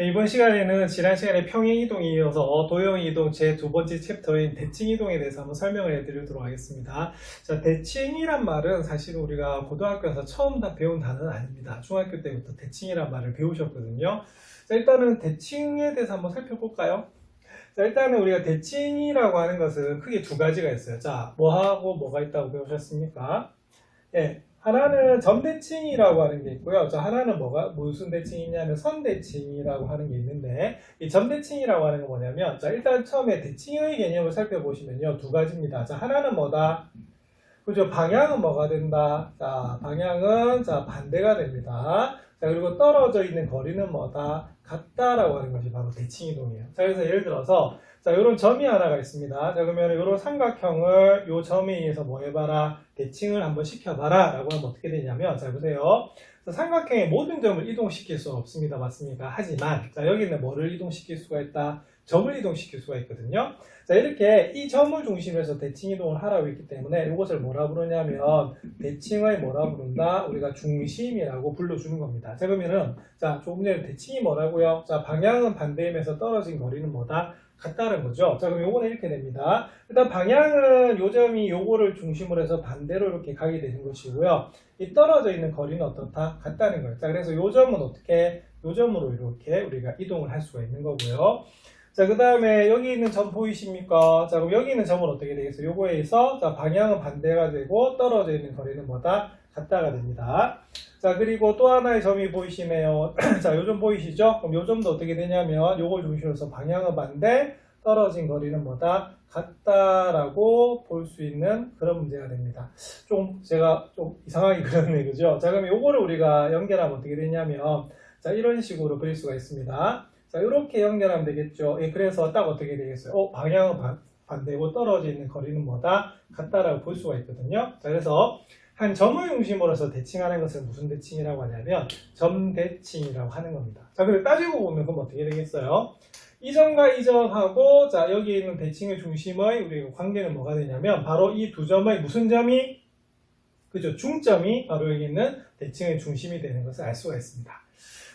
네, 이번 시간에는 지난 시간에 평행이동에 이어서 도형이동 제 두 번째 챕터인 대칭이동에 대해서 한번 설명을 해드리도록 하겠습니다. 자, 대칭이란 말은 사실 우리가 고등학교에서 처음 다 배운 단어는 아닙니다. 중학교 때부터 대칭이란 말을 배우셨거든요. 자, 일단은 대칭에 대해서 한번 살펴볼까요? 자, 일단은 우리가 대칭이라고 하는 것은 크게 두 가지가 있어요. 자, 뭐하고 뭐가 있다고 배우셨습니까? 예. 하나는 점대칭이라고 하는 게 있고요. 저 하나는 무슨 대칭이냐면 선대칭이라고 하는 게 있는데, 이 점대칭이라고 하는 건 뭐냐면, 자, 일단 처음에 대칭의 개념을 살펴보시면요. 두 가지입니다. 자, 하나는 뭐다? 그죠? 방향은 뭐가 된다? 자, 방향은, 자, 반대가 됩니다. 자, 그리고 떨어져 있는 거리는 뭐다? 같다라고 하는 것이 바로 대칭이동이에요. 자, 그래서 예를 들어서, 자, 이런 점이 하나가 있습니다. 자, 그러면 이런 삼각형을 요 점에 의해서 뭐 해봐라? 대칭을 한번 시켜봐라. 라고 하면 어떻게 되냐면, 자, 보세요. 삼각형의 모든 점을 이동시킬 수는 없습니다. 맞습니까? 하지만, 자, 여기는 뭐를 이동시킬 수가 있다? 점을 이동시킬 수가 있거든요. 자, 이렇게 이 점을 중심으로 해서 대칭 이동을 하라고 했기 때문에 이것을 뭐라 부르냐면 대칭의 뭐라 부른다? 우리가 중심이라고 불러주는 겁니다. 자, 그러면은, 자, 조금 전에 대칭이 뭐라고요? 자, 방향은 반대임에서 떨어진 거리는 뭐다? 같다는 거죠. 자, 그럼 요거는 이렇게 됩니다. 일단 방향은 요 점이 요거를 중심으로 해서 반대로 이렇게 가게 되는 것이고요. 이 떨어져 있는 거리는 어떻다? 같다는 거예요. 자, 그래서 요 점은 어떻게? 요 점으로 이렇게 우리가 이동을 할 수가 있는 거고요. 자, 그 다음에 여기 있는 점 보이십니까? 자, 그럼 여기 있는 점은 어떻게 되겠어요? 요거에서, 자, 방향은 반대가 되고 떨어져 있는 거리는 뭐다? 같다가 됩니다. 자, 그리고 또 하나의 점이 보이시네요. 자, 요 점 보이시죠? 그럼 요 점도 어떻게 되냐면 요걸 중심으로 해서 방향은 반대, 떨어진 거리는 뭐다? 같다라고 볼 수 있는 그런 문제가 됩니다. 제가 좀 이상하게 그렸네, 그죠? 자, 그럼 요거를 우리가 연결하면 어떻게 되냐면, 자, 이런 식으로 그릴 수가 있습니다. 자, 이렇게 연결하면 되겠죠. 예, 그래서 딱 어떻게 되겠어요? 방향은 반대고 떨어져 있는 거리는 뭐다? 같다라고 볼 수가 있거든요. 자, 그래서 한 점을 중심으로 해서 대칭하는 것을 무슨 대칭이라고 하냐면 점대칭이라고 하는 겁니다. 자, 그리고 따지고 보면 그럼 어떻게 되겠어요? 이 점과 이 점하고, 자, 여기 있는 대칭의 중심의 우리 관계는 뭐가 되냐면 바로 이 두 점의 무슨 점이? 그죠? 중점이 바로 여기 있는 대칭의 중심이 되는 것을 알 수가 있습니다.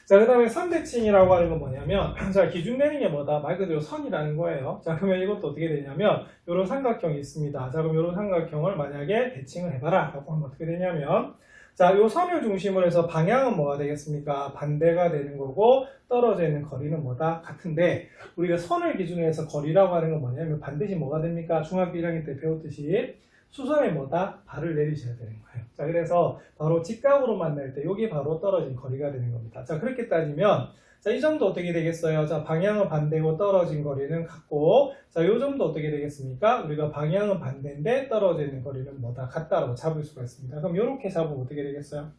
자, 그 다음에 선대칭이라고 하는 건 뭐냐면, 자, 기준 내린 게 뭐다? 말 그대로 선이라는 거예요. 자, 그러면 이것도 어떻게 되냐면, 요런 삼각형이 있습니다. 자, 그럼 요런 삼각형을 만약에 대칭을 해봐라. 라고 하면 어떻게 되냐면, 자, 요 선을 중심으로 해서 방향은 뭐가 되겠습니까? 반대가 되는 거고, 떨어져 있는 거리는 뭐다? 같은데, 우리가 선을 기준으로 해서 거리라고 하는 건 뭐냐면, 반드시 뭐가 됩니까? 중학교 1학년 때 배웠듯이, 수선에 뭐다? 발을 내리셔야 되는 거예요. 자, 그래서 바로 직각으로 만날 때 이게 바로 떨어진 거리가 되는 겁니다. 자, 그렇게 따지면 자, 이 점도 어떻게 되겠어요? 자, 방향은 반대고 떨어진 거리는 같고, 자, 이 점도 어떻게 되겠습니까? 우리가 방향은 반대인데 떨어져 있는 거리는 뭐다? 같다라고 잡을 수가 있습니다. 그럼 이렇게 잡으면 어떻게 되겠어요?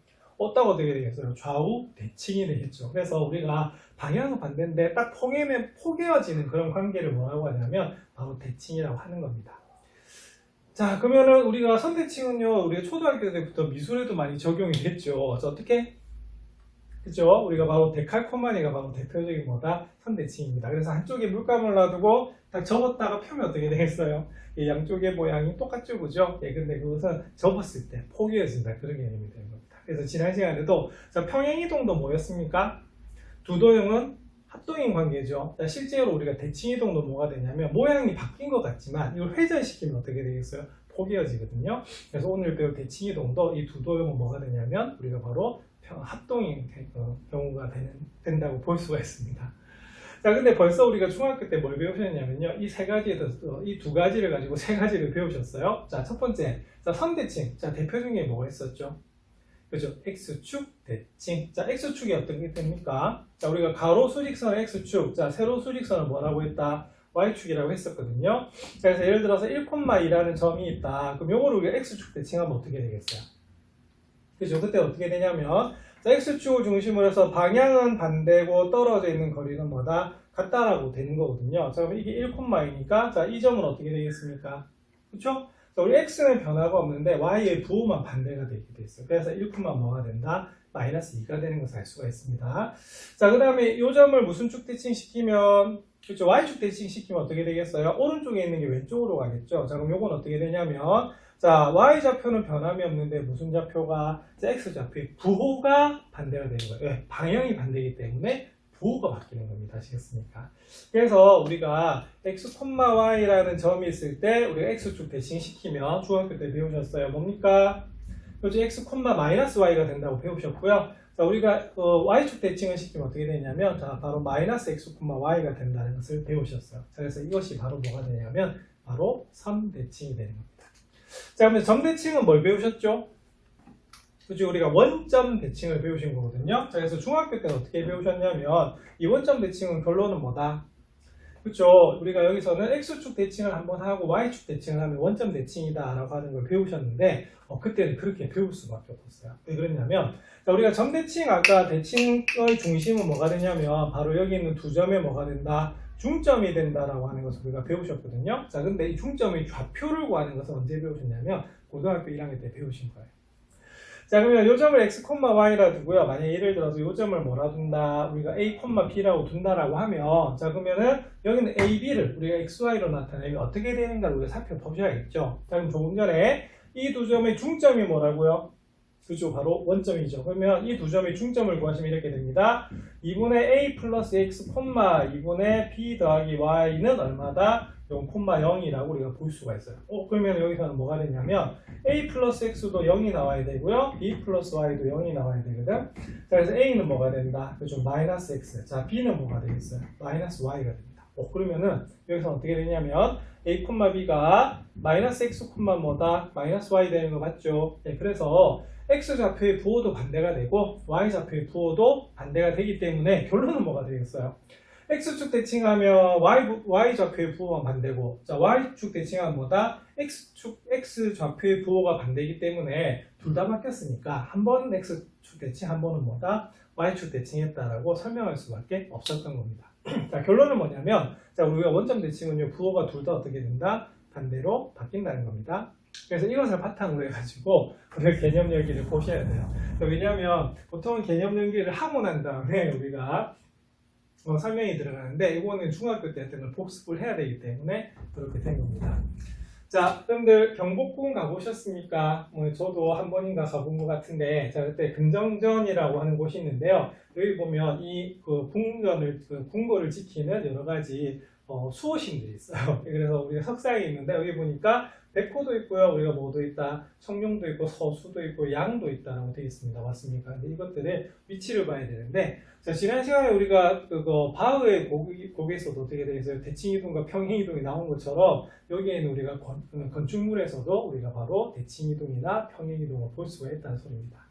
딱 어떻게 되겠어요? 좌우 대칭이 되겠죠. 그래서 우리가 방향은 반대인데 딱 포개어지는 그런 관계를 뭐라고 하냐면 바로 대칭이라고 하는 겁니다. 자, 그러면은 우리가 선대칭은요, 우리가 초등학교 때부터 미술에도 많이 적용이 됐죠. 그래서 어떻게? 그죠? 우리가 바로 데칼코마니가 바로 대표적인 뭐다? 선대칭입니다. 그래서 한쪽에 물감을 놔두고 딱 접었다가 펴면 어떻게 되겠어요? 이 양쪽의 모양이 똑같죠, 그죠? 예, 근데 그것은 접었을 때 포개어진다. 그런 개념이 되는 겁니다. 그래서 지난 시간에도 자, 평행이동도 뭐였습니까? 두 도형은 합동인 관계죠. 자, 실제로 우리가 대칭이동도 뭐가 되냐면 모양이 바뀐 것 같지만 이걸 회전시키면 어떻게 되겠어요? 포개어지거든요. 그래서 오늘 배울 대칭이동도 이 두 도형은 뭐가 되냐면 우리가 바로 합동인 경우가 된다고 볼 수가 있습니다. 자, 근데 벌써 우리가 중학교 때 뭘 배우셨냐면요. 이 세 가지에 대해서 이 두 가지를 가지고 세 가지를 배우셨어요. 자, 첫 번째, 자, 선대칭. 자, 대표 중에 뭐가 있었죠? 그죠? X축, 대칭. 자, X축이 어떤 게 됩니까? 자, 우리가 가로 수직선의 X축, 자, 세로 수직선을 뭐라고 했다? Y축이라고 했었거든요. 자, 그래서 예를 들어서 1,2라는 점이 있다. 그럼 요거를 우리가 X축 대칭하면 어떻게 되겠어요? 그죠? 그때 어떻게 되냐면, 자, X축을 중심으로 해서 방향은 반대고 떨어져 있는 거리는 뭐다? 같다라고 되는 거거든요. 자, 그럼 이게 1,2니까, 자, 이 점은 어떻게 되겠습니까? 그쵸? 자, 우리 X는 변화가 없는데 Y의 부호만 반대가 되게 돼 있어요. 그래서 1,만 뭐가 된다? 마이너스 2가 되는 것을 알 수가 있습니다. 자, 그 다음에 이 점을 무슨 축 대칭 시키면, 그렇죠? Y축 대칭 시키면 어떻게 되겠어요? 오른쪽에 있는 게 왼쪽으로 가겠죠? 자, 그럼 요건 어떻게 되냐면, 자, Y좌표는 변함이 없는데 무슨 좌표가? 자, X좌표의 부호가 반대가 되는 거예요. 왜? 방향이 반대이기 때문에 부호가 바뀌는 겁니다. 아시겠습니까? 그래서 우리가 x, y라는 점이 있을 때 우리가 x축 대칭시키면 중학교 때 배우셨어요. 뭡니까? 그렇죠. x, 마이너스 y가 된다고 배우셨고요. 자, 우리가 y축 대칭을 시키면 어떻게 되냐면 자, 바로 마이너스 x, y가 된다는 것을 배우셨어요. 자, 그래서 이것이 바로 뭐가 되냐면 바로 점대칭이 되는 겁니다. 자, 그러면 점대칭은 뭘 배우셨죠? 그죠? 우리가 원점 대칭을 배우신 거거든요. 자, 그래서 중학교 때는 어떻게 배우셨냐면 이 원점 대칭은 결론은 뭐다? 그렇죠? 우리가 여기서는 x축 대칭을 한번 하고 y축 대칭을 하면 원점 대칭이다 라고 하는 걸 배우셨는데 그때는 그렇게 배울 수밖에 없었어요. 왜 그랬냐면 자, 우리가 점대칭 아까 대칭의 중심은 뭐가 되냐면 바로 여기 있는 두 점에 뭐가 된다? 중점이 된다라고 하는 것을 우리가 배우셨거든요. 자, 근데 이 중점의 좌표를 구하는 것은 언제 배우셨냐면 고등학교 1학년 때 배우신 거예요. 자, 그러면 요 점을 x, y라 두고요. 만약에 예를 들어서 요 점을 뭐라 둔다? 우리가 a, b라고 둔다라고 하면 자, 그러면은 여기는 a, b를 우리가 x, y로 나타내면 어떻게 되는가를 우리가 살펴보셔야겠죠. 자, 그럼 조금 전에 이 두 점의 중점이 뭐라고요? 그죠? 바로 원점이죠. 그러면 이 두 점의 중점을 구하시면 이렇게 됩니다. 2분의 a 플러스 x, 2분의 b 더하기 y는 얼마다? 0,0이라고 우리가 볼 수가 있어요. 그러면 여기서는 뭐가 되냐면 a 플러스 x도 0이 나와야 되고요. b 플러스 y도 0이 나와야 되거든. 자, 그래서 a는 뭐가 된다? 그죠? 마이너스 x. 자, b는 뭐가 되겠어요? 마이너스 y가 됩니다. 그러면은 여기서 어떻게 되냐면 a, b가 마이너스 x, 뭐다? 마이너스 y 되는 거 맞죠? 네, 그래서 x 좌표의 부호도 반대가 되고 y 좌표의 부호도 반대가 되기 때문에 결론은 뭐가 되겠어요? x축 대칭하면 y 좌표의 부호가 반대고 자, y축 대칭하면 뭐다? x 좌표의 부호가 반대이기 때문에 둘 다 바뀌었으니까 한 번은 x축 대칭, 한 번은 뭐다? y축 대칭했다라고 설명할 수밖에 없었던 겁니다. 자, 결론은 뭐냐면 자, 우리가 원점 대칭은요 부호가 둘 다 어떻게 된다? 반대로 바뀐다는 겁니다. 그래서 이것을 바탕으로 해가지고 오늘 개념 열기를 보셔야 돼요. 왜냐하면 보통은 개념 열기를 하고 난 다음에 우리가 설명이 들어가는데 이거는 중학교 때 했던 걸 복습을 해야 되기 때문에 그렇게 된 겁니다. 자, 여러분들 경복궁 가보셨습니까? 저도 한 번인가 가본 것 같은데 자, 그때 근정전이라고 하는 곳이 있는데요. 여기 보면 이 궁궐을 지키는 여러 가지 수호신들이 있어요. 그래서 우리가 석상이 있는데 여기 보니까 백호도 있고요. 우리가 뭐도 있다? 청룡도 있고 서수도 있고 양도 있다라고 되어 있습니다. 맞습니까? 근데 이것들의 위치를 봐야 되는데 자, 지난 시간에 우리가 바흐의 곡에서도 어떻게 되어 있어요? 대칭이동과 평행이동이 나온 것처럼 여기에는 우리가 건축물에서도 우리가 바로 대칭이동이나 평행이동을 볼 수가 있다는 소리입니다.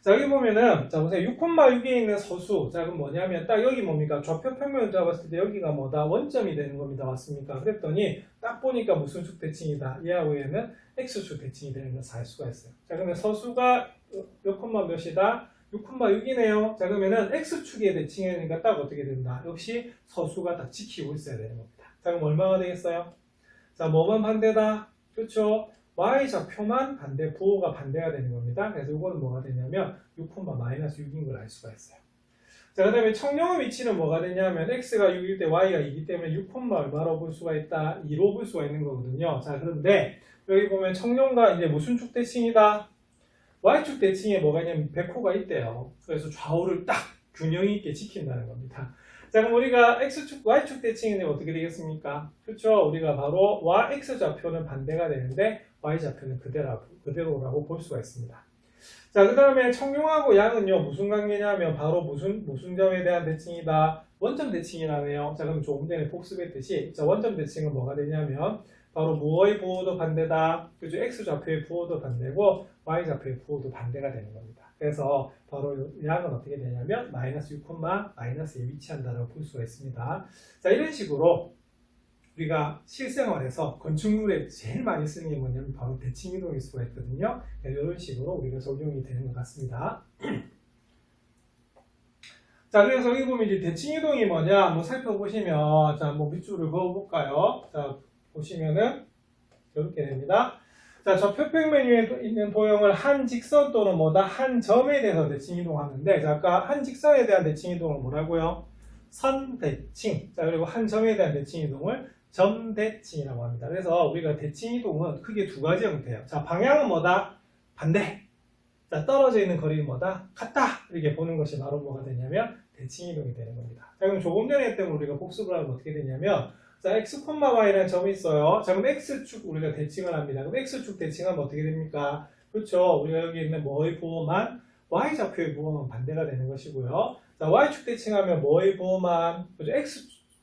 자, 여기 보면은 자, 보세요. 6,6에 있는 서수. 자, 그럼 뭐냐면 딱 여기 뭡니까? 좌표 평면을 잡았을 때 여기가 뭐다? 원점이 되는 겁니다. 맞습니까? 그랬더니 딱 보니까 무슨 축 대칭이다? 얘하고 얘는 x축 대칭이 되는 것을 알 수가 있어요. 자, 그러면 서수가 몇 콤마 몇이다? 6,6이네요. 자, 그러면은 x축의 대칭이니까 딱 어떻게 된다? 역시 서수가 딱 지키고 있어야 되는 겁니다. 자, 그럼 얼마가 되겠어요? 자, 뭐만 반대다? 그렇죠? y좌표만 반대, 부호가 반대가 되는 겁니다. 그래서 이거는 뭐가 되냐면 6,-6인 걸 알 수가 있어요. 자, 그 다음에 청룡의 위치는 뭐가 되냐면 x가 6일 때 y가 2이기 때문에 6, 얼마로 볼 수가 있다? 2로 볼 수가 있는 거거든요. 자, 그런데 여기 보면 청룡과 이제 무슨 축 대칭이다? y축 대칭에 뭐가 있냐면 백호가 있대요. 그래서 좌우를 딱 균형 있게 지킨다는 겁니다. 자, 그럼 우리가 x축, y축 대칭이 어떻게 되겠습니까? 그렇죠? 우리가 바로 x좌표는 반대가 되는데 y좌표는 그대로라고 볼 수가 있습니다. 자, 그 다음에 청룡하고 양은요 무슨 관계냐면 바로 무슨 점에 대한 대칭이다? 원점 대칭이라네요. 자, 그럼 조금 전에 복습했듯이 자, 원점 대칭은 뭐가 되냐면 바로 무의 부호도 반대다. 그죠? x좌표의 부호도 반대고 y좌표의 부호도 반대가 되는 겁니다. 그래서 바로 양은 어떻게 되냐면 마이너스 6, 마이너스에 위치한다고 볼 수가 있습니다. 자, 이런 식으로 우리가 실생활에서 건축물에 제일 많이 쓰는 게 뭐냐면 바로 대칭이동일 수가 있거든요. 이런 식으로 우리가 적용이 되는 것 같습니다. 자, 그래서 여기 보면 이제 대칭이동이 뭐냐 한번 살펴보시면 자, 한번 밑줄을 그어볼까요? 자, 보시면은 이렇게 됩니다. 자, 좌표평면 위에 있는 도형을 한 직선 또는 뭐다? 한 점에 대해서 대칭이동하는데 자, 아까 한 직선에 대한 대칭이동은 뭐라고요? 선대칭. 자, 그리고 한 점에 대한 대칭이동을 점대칭이라고 합니다. 그래서 우리가 대칭이동은 크게 두 가지 형태예요. 자, 방향은 뭐다? 반대. 자, 떨어져 있는 거리는 뭐다? 같다. 이렇게 보는 것이 바로 뭐가 되냐면 대칭 이동이 되는 겁니다. 자, 그럼 조금 전에 했던 우리가 복습을 하면 어떻게 되냐면, 자, x, y라는 점이 있어요. 자, 그럼 x축 우리가 대칭을 합니다. 그럼 x축 대칭하면 어떻게 됩니까? 그렇죠. 우리가 여기 있는 뭐의 부호만 y좌표의 부호만 반대가 되는 것이고요. 자, y축 대칭하면 뭐의 부호만, 그렇죠?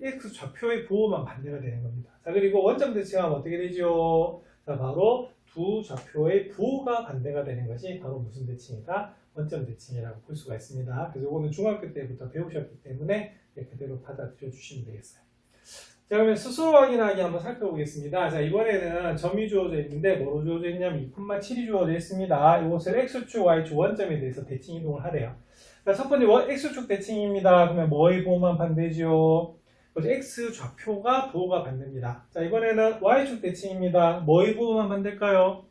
x좌표의 부호만 반대가 되는 겁니다. 자, 그리고 원점 대칭하면 어떻게 되죠? 자, 바로 두 좌표의 부호가 반대가 되는 것이 바로 무슨 대칭이다? 원점 대칭이라고 볼 수가 있습니다. 그래서 이거는 중학교 때부터 배우셨기 때문에 그대로 받아들여 주시면 되겠어요. 자, 그러면 스스로 확인하기 한번 살펴보겠습니다. 자, 이번에는 점이 주어져 있는데 뭐로 주어져 있냐면 2,7이 주어져 있습니다. 이것을 x축, y축 원점에 대해서 대칭 이동을 하래요. 자, 첫 번째 x축 대칭입니다. 그러면 뭐의 부호만 반대죠? x 좌표가 부호가 반대입니다. 자, 이번에는 y축 대칭입니다. 뭐의 부호만 반대일까요?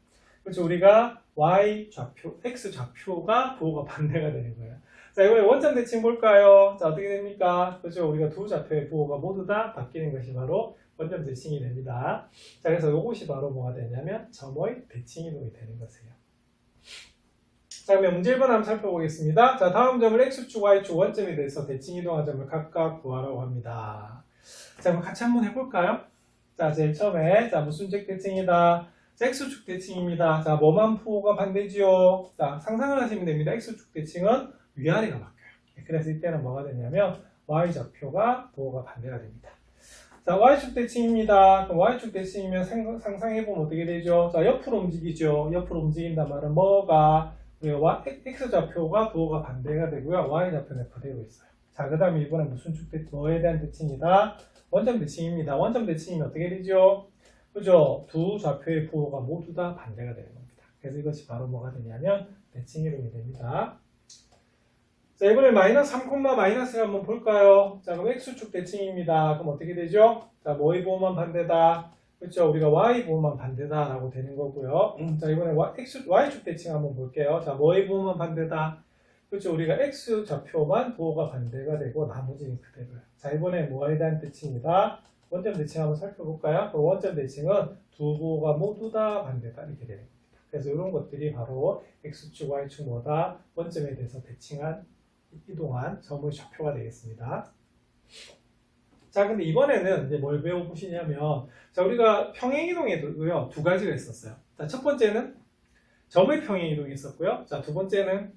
그렇죠. 우리가 y 좌표, x 좌표가 부호가 반대가 되는 거예요. 자, 이번에 원점 대칭 볼까요? 자, 어떻게 됩니까? 그렇죠. 우리가 두 좌표의 부호가 모두 다 바뀌는 것이 바로 원점 대칭이 됩니다. 자, 그래서 이것이 바로 뭐가 되냐면 점의 대칭 이동이 되는 것이에요. 자, 그러면 문제 1번 한번 살펴보겠습니다. 자, 다음 점을 x축, y축 원점에 대해서 대칭 이동한 점을 각각 구하라고 합니다. 자, 그럼 같이 한번 해볼까요? 자, 제일 처음에, 자, 무슨 쪽 대칭이다? 자, x축 대칭입니다. 자, 뭐만 부호가 반대지요? 자, 상상을 하시면 됩니다. x축 대칭은 위아래가 바뀌어요. 그래서 이때는 뭐가 되냐면 y좌표가 부호가 반대가 됩니다. 자, y축 대칭입니다. 그럼 y축 대칭이면 상상해보면 어떻게 되죠? 자, 옆으로 움직이죠. 옆으로 움직인단 말은 뭐가? x좌표가 부호가 반대가 되고요. y좌표는 그대로 있어요. 자, 그 다음에 이번엔 무슨 축 대칭, 뭐에 대한 대칭이다? 원점 대칭입니다. 원점 대칭이면 어떻게 되죠? 그죠? 두 좌표의 부호가 모두 다 반대가 되는 겁니다. 그래서 이것이 바로 뭐가 되냐면 대칭 이동이 됩니다. 자, 이번에 마이너스 3, 마이너스를 한번 볼까요? 자, 그럼 x축 대칭입니다. 그럼 어떻게 되죠? 자, 뭐의 부호만 반대다? 그렇죠. 우리가 y 부호만 반대다라고 되는 거고요. 자, 이번에 y축 대칭 한번 볼게요. 자, 뭐의 부호만 반대다? 그렇죠. 우리가 x 좌표만 부호가 반대가 되고 나머지는 그대로요. 자, 이번에 뭐에 대한 대칭이다? 원점 대칭 한번 살펴볼까요? 그 원점 대칭은 두 부호가 모두 다 반대다 이렇게 되는 겁니다. 그래서 이런 것들이 바로 x축, y축 뭐다? 원점에 대해서 이동한 점의 좌표가 되겠습니다. 자, 근데 이번에는 이제 뭘 배워보시냐면, 자, 우리가 평행이동에도요, 두 가지가 있었어요. 자, 첫 번째는 점의 평행이동이 있었고요. 자, 두 번째는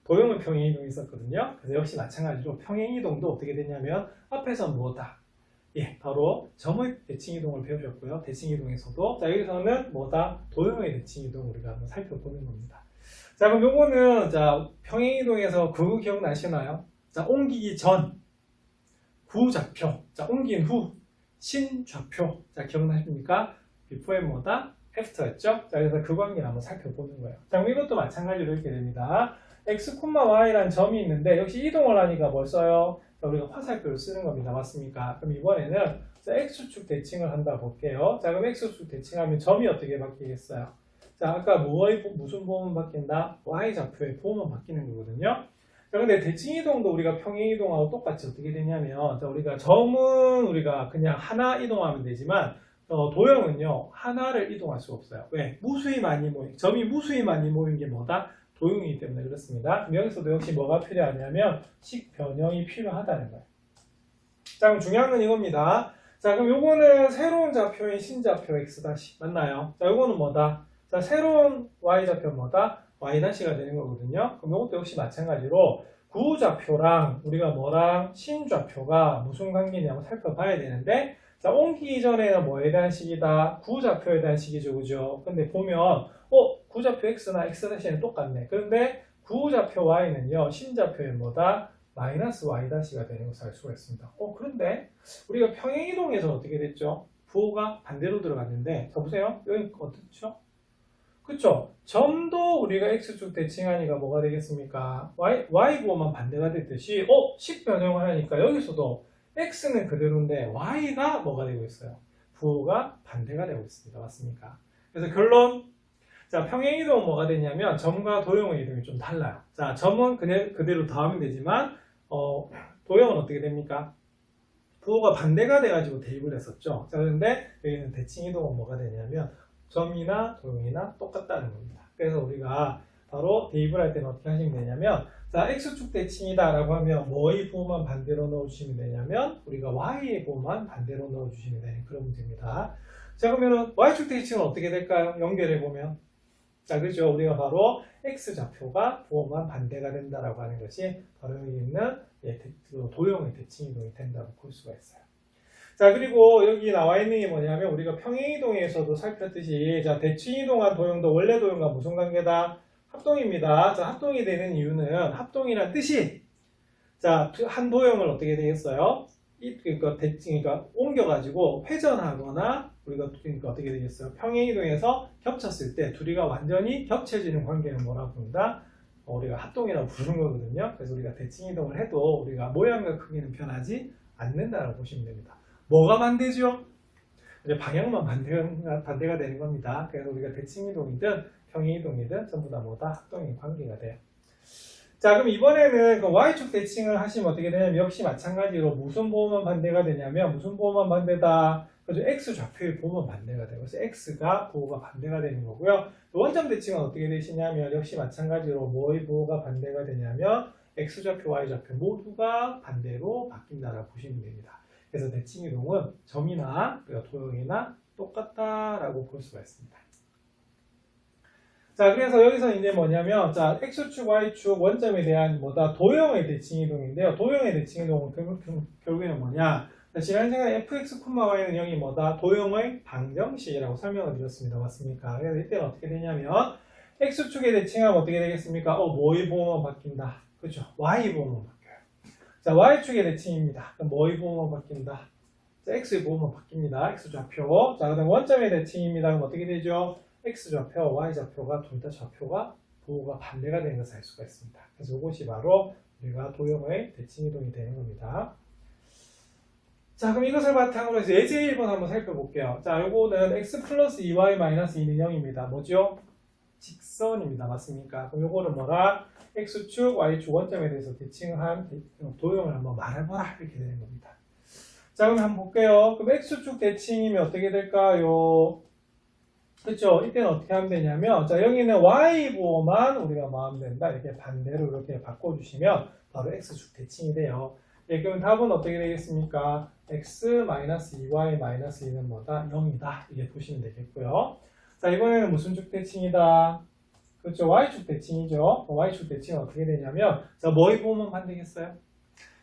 도형의 평행이동이 있었거든요. 그래서 역시 마찬가지로 평행이동도 어떻게 되냐면, 앞에서 뭐다? 예, 바로 점의 대칭이동을 배우셨고요. 대칭이동에서도. 자, 여기서는 뭐다? 도형의 대칭이동을 우리가 한번 살펴보는 겁니다. 자, 그럼 요거는, 자, 평행이동에서 그거 기억나시나요? 자, 옮기기 전, 구좌표. 자, 옮긴 후, 신좌표. 자, 기억나십니까? before는 뭐다? after였죠? 자, 그래서 그 관계를 한번 살펴보는 거예요. 자, 그럼 이것도 마찬가지로 이렇게 됩니다. x, y라는 점이 있는데, 역시 이동을 하니까 뭘 써요? 자, 우리가 화살표를 쓰는 겁니다. 맞습니까? 그럼 이번에는, 자, x축 대칭을 한다 볼게요. 자, 그럼 x축 대칭하면 점이 어떻게 바뀌겠어요? 자, 아까 무슨 부호만 바뀐다? y좌표의 부호만 바뀌는 거거든요. 자, 근데 대칭이동도 우리가 평행이동하고 똑같이 어떻게 되냐면, 자, 우리가 점은 우리가 그냥 하나 이동하면 되지만, 도형은요, 하나를 이동할 수가 없어요. 왜? 점이 무수히 많이 모인 게 뭐다? 도형이기 때문에 그렇습니다. 그럼 여기서도 역시 뭐가 필요하냐면, 식 변형이 필요하다는 거예요. 자, 그럼 중요한 건 이겁니다. 자, 그럼 요거는 새로운 좌표인 신좌표 x 다시 맞나요? 자, 요거는 뭐다? 자, 새로운 y좌표 뭐다? y-가 되는 거거든요. 그럼 이것도 역시 마찬가지로 구좌표랑 우리가 뭐랑 신좌표가 무슨 관계냐고 살펴봐야 되는데, 자, 옮기기 전에는 뭐에 대한 식이다? 구좌표에 대한 식이죠, 그죠? 근데 보면 구좌표 x나 x-는 똑같네. 그런데 구좌표 y는요, 신좌표의 뭐다? 마이너스 y-가 되는 것을 알 수가 있습니다. 그런데 우리가 평행이동에서 어떻게 됐죠? 부호가 반대로 들어갔는데, 자, 보세요. 여기 어떻죠? 그쵸? 점도 우리가 x축 대칭하니까 뭐가 되겠습니까? y 부호만 반대가 됐듯이 식 변형을 하니까 여기서도 x는 그대로인데 y가 뭐가 되고 있어요? 부호가 반대가 되고 있습니다. 맞습니까? 그래서 결론, 자, 평행이동은 뭐가 되냐면 점과 도형의 이동이 좀 달라요. 자, 점은 그대로 더하면 되지만 도형은 어떻게 됩니까? 부호가 반대가 돼가지고 대입을 했었죠. 자, 그런데 여기는 대칭이동은 뭐가 되냐면 점이나 도형이나 똑같다는 겁니다. 그래서 우리가 바로 대입을 할 때는 어떻게 하시면 되냐면 자, X축 대칭이다 라고 하면 뭐의 부호만 반대로 넣어주시면 되냐면 우리가 Y의 부호만 반대로 넣어주시면 되는 그런 문제입니다. 자, 그러면 Y축 대칭은 어떻게 될까요? 연결해보면 자, 그죠? 우리가 바로 X좌표가 부호만 반대가 된다라고 하는 것이 바로 여기 있는 도형의 대칭이동이 된다고 볼 수가 있어요. 자, 그리고 여기 나와 있는 게 뭐냐면 우리가 평행이동에서도 살폈듯이 자, 대칭이동한 도형도 원래 도형과 무슨 관계다? 합동입니다. 자, 합동이 되는 이유는 합동이란 뜻이 자, 한 도형을 어떻게 되겠어요? 그러니까 옮겨가지고 회전하거나 우리가 그러니까 어떻게 되겠어요? 평행이동에서 겹쳤을 때 둘이가 완전히 겹쳐지는 관계는 뭐라고 부른다? 우리가 합동이라고 부르는 거거든요. 그래서 우리가 대칭이동을 해도 우리가 모양과 크기는 변하지 않는다라고 보시면 됩니다. 뭐가 반대죠? 이제 방향만 반대가 되는 겁니다. 그래서 우리가 대칭이동이든 평행이동이든 전부 다 뭐다? 합동의 관계가 돼요. 자, 그럼 이번에는 그 Y축 대칭을 하시면 어떻게 되냐면 역시 마찬가지로 무슨 부호만 반대가 되냐면 무슨 부호만 반대다? 그죠? X좌표의 부호만 반대가 돼요. 그래서 X가 부호가 반대가 되는 거고요. 원점 대칭은 어떻게 되시냐면 역시 마찬가지로 뭐의 부호가 반대가 되냐면 X좌표, Y좌표 모두가 반대로 바뀐다라고 보시면 됩니다. 그래서 대칭이동은 점이나 도형이나 똑같다라고 볼 수가 있습니다. 자, 그래서 여기서 이제 뭐냐면, 자, X축, Y축 원점에 대한 뭐다? 도형의 대칭이동인데요. 도형의 대칭이동은 결국에는 뭐냐? 지난 시간에 fx, y는 0이 뭐다? 도형의 방정식이라고 설명을 드렸습니다. 맞습니까? 그래서 이때는 어떻게 되냐면, X축의 대칭하면 어떻게 되겠습니까? 뭐의 부호만 바뀐다. 그죠? Y 부호만 바뀌어요. 자, Y축의 대칭입니다. 그럼 뭐의 부호만 바뀐다? 자, X의 부호만 바뀝니다. X좌표. 자, 그 다음 원점의 대칭입니다. 그럼 어떻게 되죠? X좌표, Y좌표가 둘 다 좌표가 부호가 반대가 되는 것을 알 수가 있습니다. 그래서 이것이 바로 우리가 도형의 대칭이동이 되는 겁니다. 자, 그럼 이것을 바탕으로 해서 예제 1번 한번 살펴볼게요. 자, 요거는 X 플러스 2Y 마이너스 2는 0입니다. 뭐죠? 직선입니다. 맞습니까? 그럼 요거를 뭐라? X축, Y축 원점에 대해서 대칭한 도형을 한번 말해보라. 이렇게 되는 겁니다. 자, 그럼 한번 볼게요. 그럼 X축 대칭이면 어떻게 될까요? 그렇죠. 이때는 어떻게 하면 되냐면 자, 여기는 Y 부호만 우리가 마음 된다. 이렇게 반대로 이렇게 바꿔주시면 바로 X축 대칭이 돼요. 예, 그럼 답은 어떻게 되겠습니까? X-2Y-2는 뭐다? 0이다. 이렇게 보시면 되겠고요. 자, 이번에는 무슨 축 대칭이다? 그렇죠. Y축 대칭이죠. Y축 대칭은 어떻게 되냐면 자, 뭐의 부호만 반대겠어요?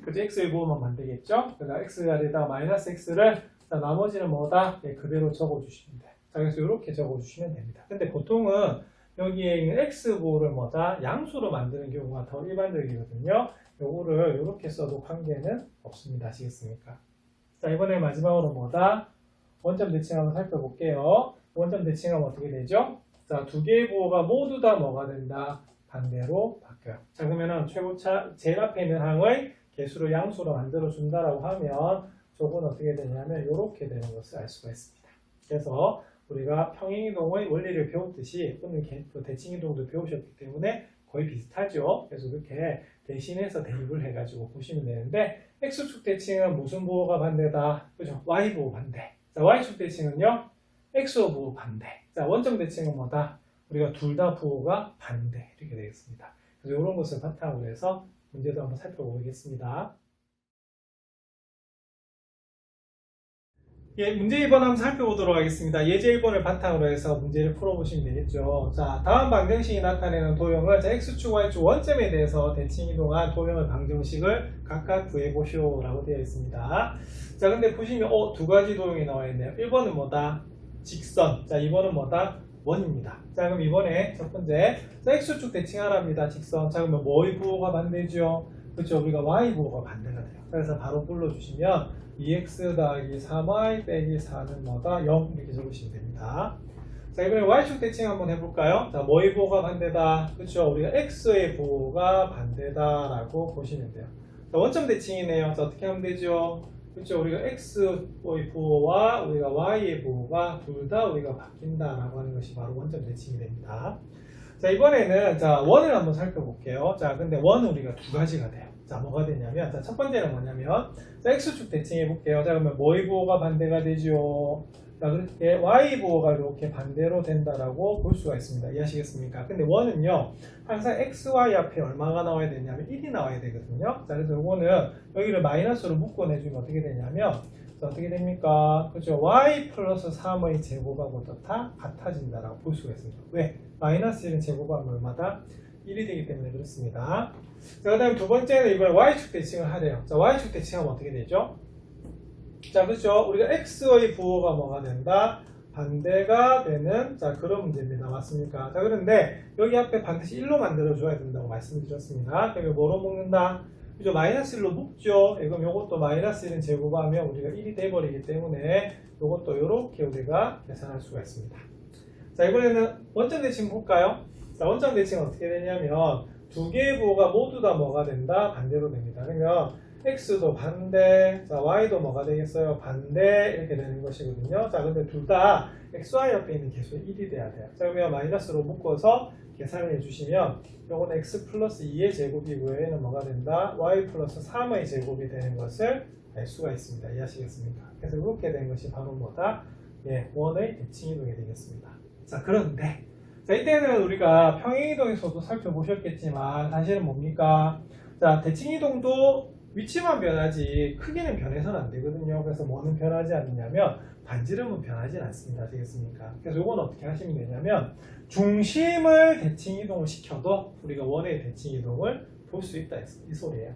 그렇죠. X의 부호만 반대겠죠? 그러니까 X 자리에다가 마이너스 X를 자, 나머지는 뭐다? 예, 그대로 적어주시면 돼요. 자, 그래서 이렇게 적어주시면 됩니다. 근데 보통은 여기에 있는 X부호를 뭐다? 양수로 만드는 경우가 더 일반적이거든요. 요거를 이렇게 써도 관계는 없습니다. 아시겠습니까? 자, 이번에 마지막으로 뭐다? 원점 대칭 한번 살펴볼게요. 원점 대칭하면 어떻게 되죠? 자, 두 개의 부호가 모두 다 뭐가 된다? 반대로 바뀌어요. 자, 그러면은 최고차 제일 앞에 있는 항의 개수를 양수로 만들어 준다라고 하면 저건 어떻게 되냐면 이렇게 되는 것을 알 수가 있습니다. 그래서 우리가 평행이동의 원리를 배웠듯이 오늘 대칭이동도 배우셨기 때문에 거의 비슷하죠. 그래서 이렇게 대신해서 대입을 해가지고 보시면 되는데 X축 대칭은 무슨 부호가 반대다? 그죠? Y부호 반대. 자, Y축 대칭은요? X부호 반대. 자, 원점 대칭은 뭐다? 우리가 둘 다 부호가 반대. 이렇게 되겠습니다. 그래서 이런 것을 바탕으로 해서 문제도 한번 살펴보겠습니다. 예, 문제 2번 한번 살펴보도록 하겠습니다. 예제 1번을 바탕으로 해서 문제를 풀어보시면 되겠죠. 자, 다음 방정식이 나타내는 도형을 자, X축, Y축 원점에 대해서 대칭이동한 도형의 방정식을 각각 구해보시오 라고 되어 있습니다. 자, 근데 보시면 두 가지 도형이 나와 있네요. 1번은 뭐다? 직선. 자, 2번은 뭐다? 원입니다. 자, 그럼 이번에 첫 번째 자, X축 대칭하랍니다. 직선. 자, 그러면 뭐의 부호가 반대죠? 그렇죠. 우리가 Y 부호가 반대가 돼요. 그래서 바로 불러주시면 2x 더하기 3y 빼기 4는 뭐다? 0 이렇게 적으시면 됩니다. 자, 이번에 y축 대칭 한번 해볼까요? 자, 뭐의 부호가 반대다? 그렇죠. 우리가 x의 부호가 반대다라고 보시면 돼요. 자, 원점 대칭이네요. 자, 어떻게 하면 되죠? 그렇죠. 우리가 x의 부호와 우리가 y의 부호가 둘 다 우리가 바뀐다라고 하는 것이 바로 원점 대칭이 됩니다. 자, 이번에는 자, 원을 한번 살펴볼게요. 자, 근데 원은 우리가 두 가지가 돼요. 자, 뭐가 되냐면, 자, 첫 번째는 뭐냐면, 자, X축 대칭 해볼게요. 자, 그러면 뭐의 부호가 반대가 되죠? 자, 그렇게 y 부호가 이렇게 반대로 된다라고 볼 수가 있습니다. 이해하시겠습니까? 근데 원은요, 항상 x, y 앞에 얼마가 나와야 되냐면 1이 나와야 되거든요. 자, 그래서 요거는 여기를 마이너스로 묶어내주면 어떻게 되냐면, 자, 어떻게 됩니까? 그렇죠? y 플러스 3의 제곱하고도 다 같아진다라고 볼 수가 있습니다. 왜? 마이너스 1은 제곱하면 얼마다? 1이 되기 때문에 그렇습니다. 자, 그 다음에 두 번째는 이번에 y축 대칭을 하래요. 자, y축 대칭하면 어떻게 되죠? 자, 그렇죠. 우리가 x의 부호가 뭐가 된다? 반대가 되는, 자, 그런 문제입니다. 맞습니까? 자, 그런데 여기 앞에 반드시 1로 만들어줘야 된다고 말씀드렸습니다. 그러면 뭐로 묶는다? 그죠? 마이너스 1로 묶죠. 그럼 요것도 마이너스 1은 제곱하면 우리가 1이 돼버리기 때문에 요것도 이렇게 우리가 계산할 수가 있습니다. 자, 이번에는 원점 대칭 볼까요? 자, 원점 대칭은 어떻게 되냐면 두 개의 부호가 모두 다 뭐가 된다? 반대로 됩니다. 그러면 x도 반대, 자, y도 뭐가 되겠어요? 반대, 이렇게 되는 것이거든요. 자, 근데 둘 다 xy 옆에 있는 개수가 1이 돼야 돼요. 자, 그러면 마이너스로 묶어서 계산을 해주시면 요건 x 플러스 2의 제곱이고요. 얘는 뭐가 된다? y 플러스 3의 제곱이 되는 것을 알 수가 있습니다. 이해하시겠습니까? 그래서 이렇게 된 것이 바로 뭐다? 예, 원의 대칭이동이 되겠습니다. 자, 그런데 자, 이때는 우리가 평행이동에서도 살펴보셨겠지만 사실은 뭡니까? 자, 대칭이동도 위치만 변하지 크기는 변해서는 안 되거든요. 그래서 뭐는 변하지 않느냐면 반지름은 변하지 않습니다. 되겠습니까? 그래서 이건 어떻게 하시면 되냐면 중심을 대칭이동을 시켜도 우리가 원의 대칭이동을 볼 수 있다 이 소리예요.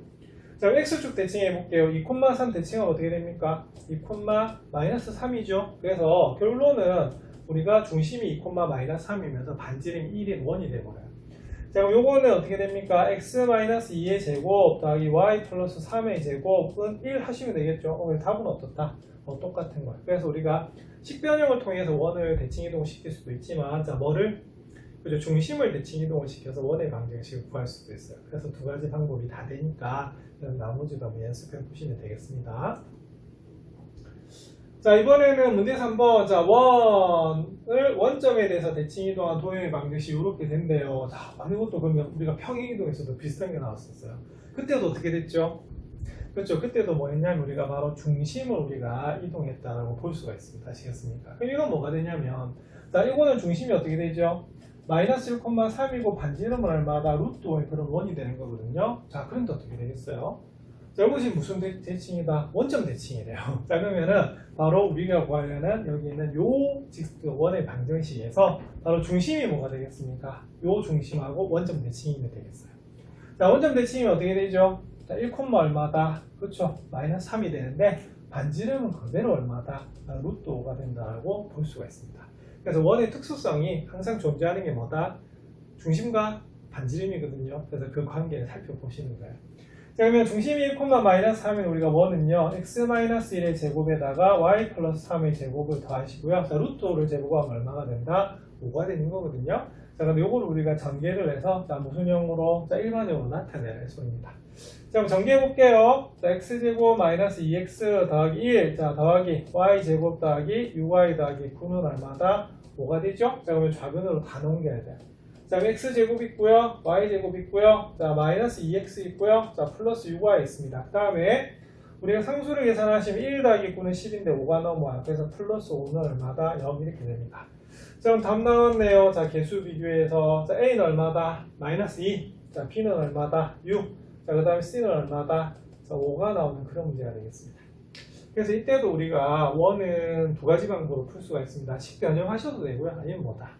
자, x축 대칭해 볼게요. 2,3 대칭하면 어떻게 됩니까? 2,-3이죠. 그래서 결론은 우리가 중심이 2,-3이면서 반지름이 1인 1이 돼버려요. 자, 그럼 요거는 어떻게 됩니까? x-2의 제곱 더하기 y 플러스 3의 제곱은 1 하시면 되겠죠? 답은 어떻다? 똑같은 거예요. 그래서 우리가 식변형을 통해서 원을 대칭이동을 시킬 수도 있지만, 자, 뭐를? 그죠? 중심을 대칭이동을 시켜서 원의 방정식을 구할 수도 있어요. 그래서 두 가지 방법이 다 되니까 나머지도 한번 연습해 보시면 되겠습니다. 자, 이번에는 문제 3번. 자, 원점에 대해서 대칭이동한 도형의 방정식이 이렇게 된대요. 자, 이것도 그러면 우리가 평행이동에서도 비슷한 게 나왔었어요. 그때도 어떻게 됐죠? 그렇죠. 그때도 뭐 했냐면 우리가 바로 중심을 우리가 이동했다라고 볼 수가 있습니다. 아시겠습니까? 그럼 이건 뭐가 되냐면, 자, 이거는 중심이 어떻게 되죠? 마이너스 1,3이고 반지름은 얼마다? 루트 5의 그런 원이 되는 거거든요. 자, 그런데 어떻게 되겠어요? 자, 이것이 무슨 대칭이다? 원점 대칭이래요. 자, 그러면은 바로 우리가 구하려는 여기 있는 요 원의 방정식에서 바로 중심이 뭐가 되겠습니까? 요 중심하고 원점 대칭이면 되겠어요. 자, 원점 대칭이면 어떻게 되죠? 자, 1, 얼마다? 그렇죠. 마이너스 3이 되는데 반지름은 그대로 얼마다? 루트 5가 된다고 볼 수가 있습니다. 그래서 원의 특수성이 항상 존재하는 게 뭐다? 중심과 반지름이거든요. 그래서 그 관계를 살펴보시는 거예요. 자, 그러면 중심이 1,-3인 우리가 원은요, x-1의 제곱에다가 y 플러스 3의 제곱을 더하시고요. 자, 루트 5를 제곱하면 얼마가 된다? 5가 되는 거거든요. 자, 그럼 요거를 우리가 전개를 해서, 자, 무슨 형으로? 자, 일반형으로 나타내야 소입니다. 자, 그럼 전개해 볼게요. 자, x제곱 마이너스 2x 더하기 1, 자, 더하기 y제곱 더하기 6y 더하기 9는 얼마다? 5가 되죠? 자, 그러면 좌변으로 다 넘겨야 돼요. 자, x제곱 있고요, y제곱 있고요, 자, 마이너스 2x 있고요, 자, 플러스 6y 있습니다. 그 다음에 우리가 상수를 계산하시면 1 더하기 9는 10인데 5가 넘어와요. 그래서 플러스 5는 얼마다? 0 이렇게 됩니다. 자, 그럼 답 나왔네요. 자, 개수 비교해서, 자, a는 얼마다? 마이너스 2. 자, b는 얼마다? 6. 자, 그 다음에 c는 얼마다? 자, 5가 나오는 그런 문제가 되겠습니다. 그래서 이때도 우리가 원은 두 가지 방법으로 풀 수가 있습니다. 식변형하셔도 되고요, 아니면 뭐다?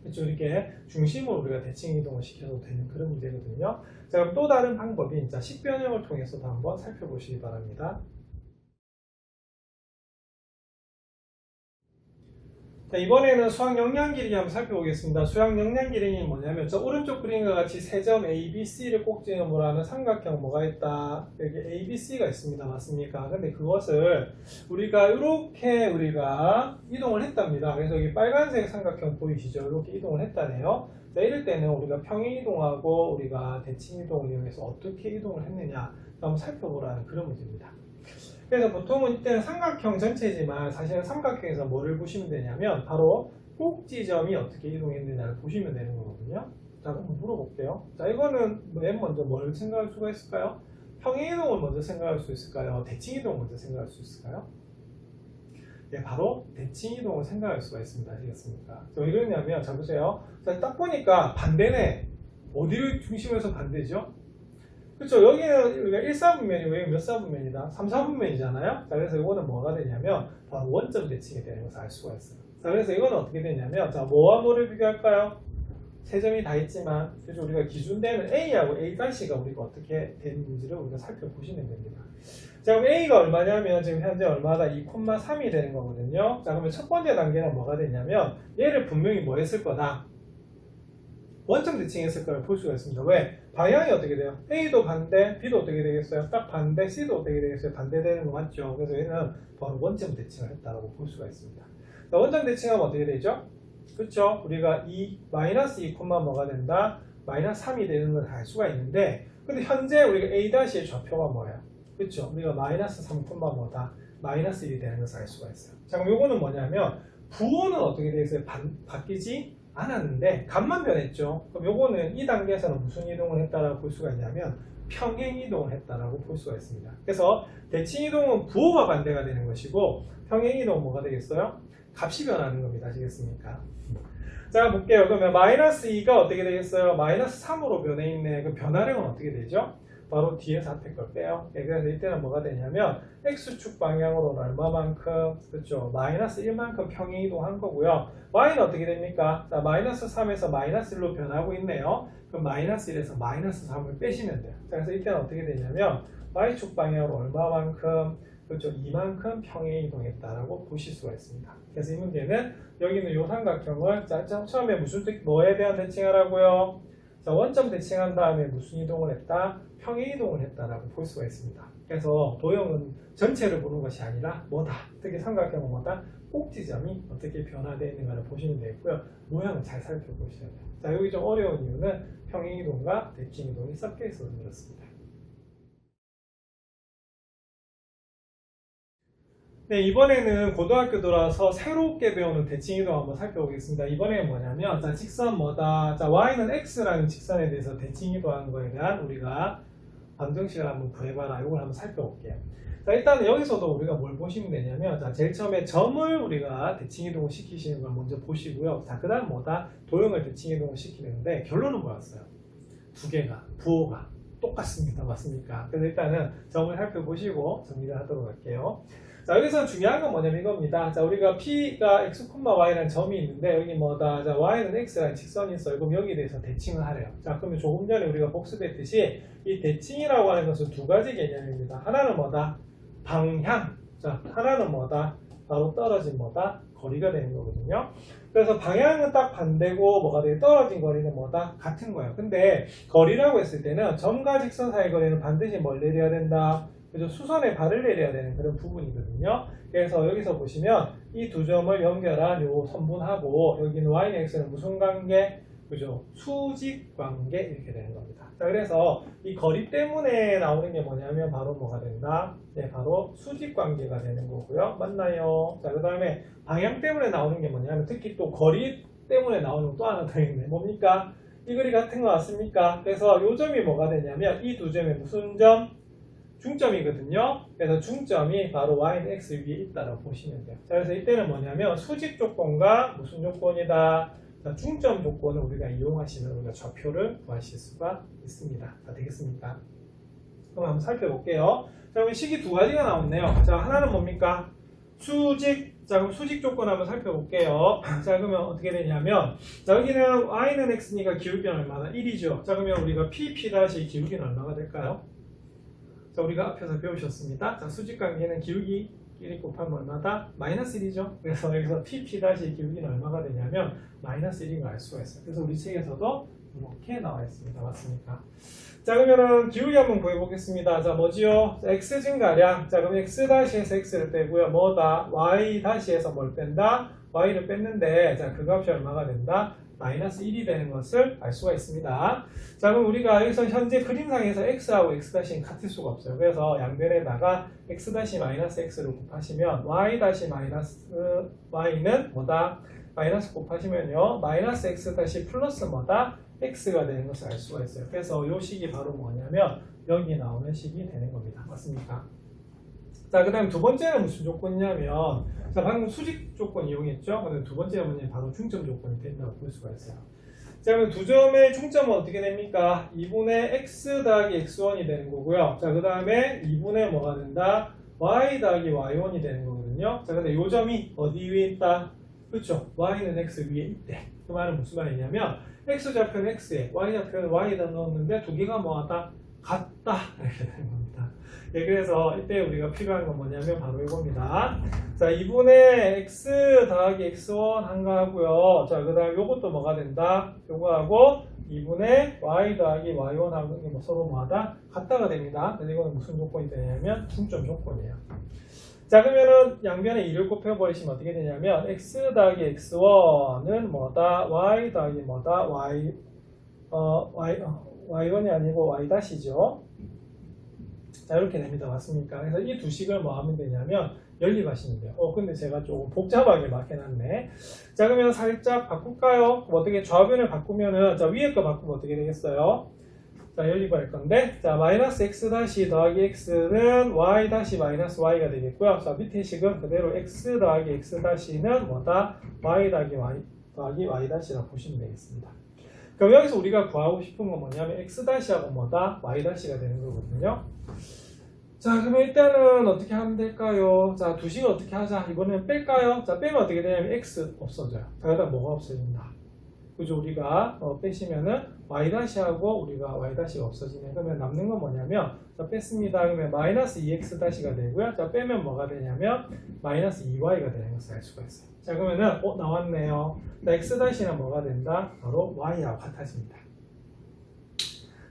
그렇죠. 이렇게 중심으로 우리가 대칭 이동을 시켜도 되는 그런 문제거든요. 자, 그럼 또 다른 방법인 자, 식변형을 통해서도 한번 살펴보시기 바랍니다. 자, 이번에는 수학 역량 기르기 한번 살펴보겠습니다. 수학 역량 기르기는 뭐냐면 저 오른쪽 그림과 같이 세 점 A, B, C를 꼭지점으로 하는 삼각형 뭐가 있다? 여기 A, B, C가 있습니다. 맞습니까? 근데 그것을 우리가 이렇게 우리가 이동을 했답니다. 그래서 여기 빨간색 삼각형 보이시죠? 이렇게 이동을 했다네요. 자, 이럴 때는 우리가 평행 이동하고 우리가 대칭 이동을 이용해서 어떻게 이동을 했느냐 한번 살펴보라는 그런 문제입니다. 그래서 보통은 이때는 삼각형 전체지만 사실은 삼각형에서 뭐를 보시면 되냐면 바로 꼭지점이 어떻게 이동했느냐를 보시면 되는 거거든요. 자, 그럼 물어볼게요. 자, 이거는 맨 먼저 뭘 생각할 수가 있을까요? 평행 이동을 먼저 생각할 수 있을까요? 대칭 이동을 먼저 생각할 수 있을까요? 예, 바로 대칭 이동을 생각할 수가 있습니다. 아시겠습니까? 왜 그러냐면 자 보세요. 자, 딱 보니까 반대네. 어디를 중심에서 반대죠? 그렇죠. 여기는 우리가 1사분면이고 여기 몇 사분면이다? 3사분면이잖아요. 자, 그래서 이거는 뭐가 되냐면 바로 원점 대칭이 되는 것을 알 수가 있어요. 자, 그래서 이거는 어떻게 되냐면 자, 뭐와 뭐를 비교할까요? 세 점이 다 있지만 그래서 우리가 기준되는 A하고 A'가 우리가 어떻게 되는지를 우리가 살펴보시면 됩니다. 자, 그럼 A가 얼마냐면 지금 현재 얼마다? 2,3이 되는 거거든요. 자, 그러면 첫 번째 단계는 뭐가 되냐면 얘를 분명히 뭐 했을 거다? 원점 대칭했을 거를 볼 수가 있습니다. 왜? 방향이 어떻게 돼요? A도 반대, B도 어떻게 되겠어요? 딱 반대, C도 어떻게 되겠어요? 반대되는 거 맞죠? 그래서 얘는 바로 원점 대칭을 했다고 볼 수가 있습니다. 자, 원점 대칭하면 어떻게 되죠? 그렇죠? 우리가 마이너스 2, 뭐가 된다? 마이너스 3이 되는 걸 알 수가 있는데 근데 현재 우리가 A'의 좌표가 뭐예요? 그렇죠? 우리가 마이너스 3, 뭐다? 마이너스 1이 되는 것을 알 수가 있어요. 자, 그럼 요거는 뭐냐면 부호는 어떻게 되어 있어요? 바뀌지 않았는데 값만 변했죠. 그럼 요거는 이 단계에서는 무슨 이동을 했다라고 볼 수가 있냐면 평행 이동을 했다라고 볼 수가 있습니다. 그래서 대칭 이동은 부호가 반대가 되는 것이고 평행 이동은 뭐가 되겠어요? 값이 변하는 겁니다. 아시겠습니까? 자, 볼게요. 그러면 마이너스 2가 어떻게 되겠어요? 마이너스 3으로 변해 있네. 그 변화량은 어떻게 되죠? 바로 뒤에서 앞에 걸 빼요. 네, 그래서 이때는 뭐가 되냐면 X축 방향으로 얼마만큼, 그렇죠? 마이너스 1만큼 평행 이동한 거고요. Y는 어떻게 됩니까? 자, 마이너스 3에서 마이너스 1로 변하고 있네요. 그럼 마이너스 1에서 마이너스 3을 빼시면 돼요. 자, 그래서 이때는 어떻게 되냐면 Y축 방향으로 얼마만큼, 그렇죠? 이만큼 평행 이동했다라고 보실 수가 있습니다. 그래서 이 문제는 여기는 이 삼각형을 자, 처음에 뭐에 대한 대칭하라고요? 자, 원점 대칭한 다음에 무슨 이동을 했다? 평행 이동을 했다라고 볼 수가 있습니다. 그래서 도형은 전체를 보는 것이 아니라 뭐다? 특히 삼각형은 뭐다? 꼭지점이 어떻게 변화되어 있는가를 보시면 되고요. 모양을 잘 살펴보셔야 돼요. 자, 여기 좀 어려운 이유는 평행 이동과 대칭 이동이 섞여 있어서 그렇습니다. 네, 이번에는 고등학교 들어와서 새롭게 배우는 대칭 이동 한번 살펴보겠습니다. 이번에는 뭐냐면, 자, 직선 뭐다? 자, y는 x라는 직선에 대해서 대칭 이동하는 거에 대한 우리가 방정식을 한번 구해봐라. 이걸 한번 살펴볼게요. 자, 일단은 여기서도 우리가 뭘 보시면 되냐면, 자, 제일 처음에 점을 우리가 대칭 이동을 시키시는 걸 먼저 보시고요. 자, 그 다음 뭐다? 도형을 대칭 이동을 시키는데, 결론은 뭐였어요? 두 개가, 부호가 똑같습니다. 맞습니까? 그래서 일단은 점을 살펴보시고 정리를 하도록 할게요. 자, 여기서 중요한 건 뭐냐면 이겁니다. 자, 우리가 P가 X, Y라는 점이 있는데 여기 뭐다? 자, Y는 X라는 직선이 있어요. 그럼 여기에 대해서 대칭을 하래요. 자, 그러면 조금 전에 우리가 복습했듯이 이 대칭이라고 하는 것은 두 가지 개념입니다. 하나는 뭐다? 방향. 자, 하나는 뭐다? 바로 떨어진 뭐다? 거리가 되는 거거든요. 그래서 방향은 딱 반대고 뭐가 되게 떨어진 거리는 뭐다? 같은 거예요. 근데 거리라고 했을 때는 점과 직선 사이 거리는 반드시 뭘 내려야 된다? 그죠? 수선에 발을 내려야 되는 그런 부분이거든요. 그래서 여기서 보시면 이 두 점을 연결한 요 선분하고 여기는 y는 x는 무슨 관계? 그죠? 수직 관계 이렇게 되는 겁니다. 자, 그래서 이 거리 때문에 나오는 게 뭐냐면 바로 뭐가 된다? 네, 바로 수직 관계가 되는 거고요. 맞나요? 자, 그 다음에 방향 때문에 나오는 게 뭐냐면 특히 또 거리 때문에 나오는 또 하나 더 있네. 뭡니까? 이 거리 같은 거 맞습니까? 그래서 요 점이 뭐가 되냐면 이 두 점의 무슨 점? 중점이거든요. 그래서 중점이 바로 y는 x 위에 있다고 보시면 돼요. 자, 그래서 이때는 뭐냐면 수직 조건과 무슨 조건이다? 자, 중점 조건을 우리가 이용하시면 우리가 좌표를 구하실 수가 있습니다. 자, 되겠습니까? 그럼 한번 살펴볼게요. 자, 여기 식이 두 가지가 나왔네요. 자, 하나는 뭡니까? 수직. 자, 그럼 수직 조건 한번 살펴볼게요. 자, 그러면 어떻게 되냐면, 자, 여기는 y는 x니까 기울기는 얼마나? 1이죠. 자, 그러면 우리가 p 다시 기울기는 얼마가 될까요? 자, 우리가 앞에서 배우셨습니다. 자, 수직 관계는 기울기 1이 곱하면 얼마다? 마이너스 1이죠. 그래서 여기서 p 다시 기울기는 얼마가 되냐면 마이너스 1인 걸 알 수가 있어요. 그래서 우리 책에서도 이렇게 나와 있습니다. 맞습니까? 자, 그러면은 기울기 한번 구해보겠습니다. 자, 뭐지요? 자, x 증가량. 자, 그럼 x 다시에서 x를 빼고요. 뭐다? y 다시에서 뭘 뺀다? y를 뺐는데, 자, 그 값이 얼마가 된다? 마이너스 1이 되는 것을 알 수가 있습니다. 자, 그럼 우리가 여기서 현재 그림상에서 x하고 x' 같을 수가 없어요. 그래서 양변에다가 x- 마이너스 x를 곱하시면 y- 마이너스 y는 뭐다? 마이너스 곱하시면요. 마이너스 x- 플러스 뭐다? x가 되는 것을 알 수가 있어요. 그래서 이 식이 바로 뭐냐면 여기 나오는 식이 되는 겁니다. 맞습니까? 자, 그 다음 두 번째는 무슨 조건이냐면, 자, 방금 수직 조건 이용했죠? 그다음 두 번째는 뭐냐면 바로 중점 조건이 된다고 볼 수가 있어요. 자, 그러면 두 점의 중점은 어떻게 됩니까? 2분의 x 더하기 x1이 되는 거고요. 자, 그 다음에 2분의 뭐가 된다? y 더하기 y1이 되는 거거든요. 자, 근데 요 점이 어디 위에 있다? 그렇죠? y는 x 위에 있대. 그 말은 무슨 말이냐면 x 좌표는 x에 y 좌표는 y에다 넣었는데 두 개가 뭐하다? 같다. 이렇게 되는 겁니다. 예, 그래서 이때 우리가 필요한 건 뭐냐면 바로 이겁니다. 자, 2분의 x 더하기 x1 한 거 하고요. 자, 그 다음 요것도 뭐가 된다? 요거하고 2분의 y 더하기 y1 하고 뭐 서로 뭐하다? 같다가 됩니다. 그래서 이거는 무슨 조건이 되냐면 중점 조건이에요. 자, 그러면은 양변에 2를 곱해버리시면 어떻게 되냐면 x 더하기 x1은 뭐다? y 더하기 뭐다? y1이 아니고 y 다시죠. 자, 이렇게 됩니다. 맞습니까? 그래서 이 두 식을 뭐 하면 되냐면 연립하시면 돼요. 근데 제가 조금 복잡하게 막 해놨네. 자, 그러면 살짝 바꿀까요? 어떻게 좌변을 바꾸면은, 자, 위에 거 바꾸면 어떻게 되겠어요? 자, 연립할 건데, 자, 마이너스 x 다시 더하기 x는 y 다시 마이너스 y가 되겠고요. 자, 밑에 식은 그대로 x 더하기 x 다시는 뭐다? y 더하기 y 다시라고 보시면 되겠습니다. 그럼 여기서 우리가 구하고 싶은 건 뭐냐면 x 다시하고 뭐다? y 다시가 되는 거거든요. 자, 그러면 일단은 어떻게 하면 될까요? 자, 두 식을 어떻게 하자? 이번에는 뺄까요? 자, 빼면 어떻게 되냐면 x 없어져요. 자, 그다음 뭐가 없어진다? 그죠? 우리가 빼시면은 y 다시하고 우리가 y 다시가 없어지네. 그러면 남는 건 뭐냐면, 자, 뺐습니다. 그러면 마이너스 2x 다시가 되고요. 자, 빼면 뭐가 되냐면 마이너스 2y가 되는 것을 알 수가 있어요. 자, 그러면은 나왔네요. 자, x 다시는 뭐가 된다? 바로 y하고 같아집니다.